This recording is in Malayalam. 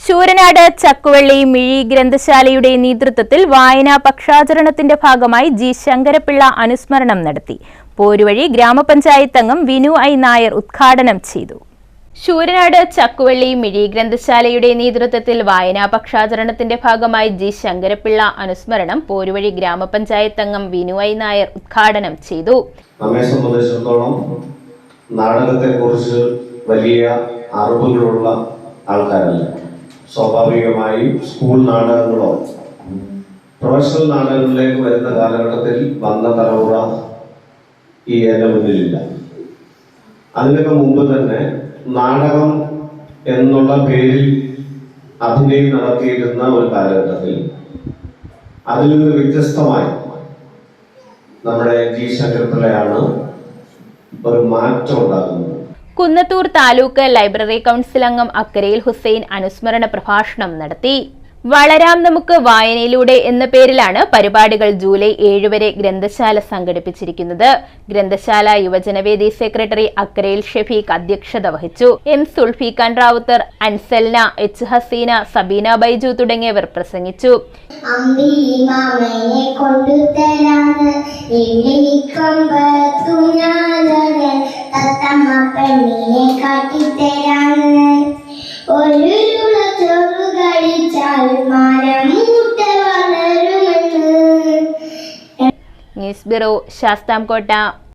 ശൂരനാട് ചക്കുവള്ളി മിഴി ഗ്രന്ഥശാലയുടെ നേതൃത്വത്തിൽ വായനാ പക്ഷാചരണത്തിന്റെ ഭാഗമായി ജി ശങ്കരപ്പിള്ള അനുസ്മരണം നടത്തി. പോരുവഴി ഗ്രാമപഞ്ചായത്ത് അംഗം വിനു ഐ നായർ ഉദ്ഘാടനം ചെയ്തു. ശൂരനാട് ചക്കുവള്ളി മിഴി ഗ്രന്ഥശാലയുടെ നേതൃത്വത്തിൽ വായനാ പക്ഷാചരണത്തിന്റെ ഭാഗമായി ജി ശങ്കരപ്പിള്ള അനുസ്മരണം പോരുവഴി ഗ്രാമപഞ്ചായത്ത് അംഗം വിനു ഐ നായർ ഉദ്ഘാടനം ചെയ്തു. നമ്മെ സംബന്ധിച്ചിടത്തോളം നാടകത്തെക്കുറിച്ച് വലിയ അറിവുകളുള്ള ആൾക്കാരല്ല. സ്വാഭാവികമായി സ്കൂൾ നാടകങ്ങളോ പ്രൊഫഷണൽ നാടകങ്ങളിലേക്ക് വരുന്ന കാലഘട്ടത്തിൽ വന്ന തലമുറ ഈ എൻ്റെ മുന്നിലില്ല. അതിനൊക്കെ മുമ്പ് തന്നെ നാടകം എന്നുള്ള പേരിൽ അഭിനയം നടത്തിയിരുന്ന ഒരു കാലഘട്ടത്തിൽ അതിൽ നിന്ന് വ്യത്യസ്തമായി നമ്മുടെ ജി ശങ്കരപ്പിള്ളയാണ് ഒരു മാറ്റം ഉണ്ടാകുന്നത്. കുന്നത്തൂർ താലൂക്ക് ലൈബ്രറി കൗൺസിൽ അംഗം അക്കരയിൽ ഹുസൈൻ അനുസ്മരണ പ്രഭാഷണം നടത്തി. വളരാം നമുക്ക് വായനയിലൂടെ എന്ന പേരിലാണ് പരിപാടികൾ ജൂലൈ 7 വരെ ഗ്രന്ഥശാല സംഘടിപ്പിച്ചിരിക്കുന്നത്. ഗ്രന്ഥശാല യുവജനവേദി സെക്രട്ടറി അക്കരയിൽ ഷഫീഖ് അധ്യക്ഷത വഹിച്ചു. എം സുൽഫിഖാൻ റാവുത്തർ, അൻസൽന, എച്ച് ഹസീന, സബീന ബൈജു തുടങ്ങിയവർ പ്രസംഗിച്ചു. News bureau, Sasthamkotta.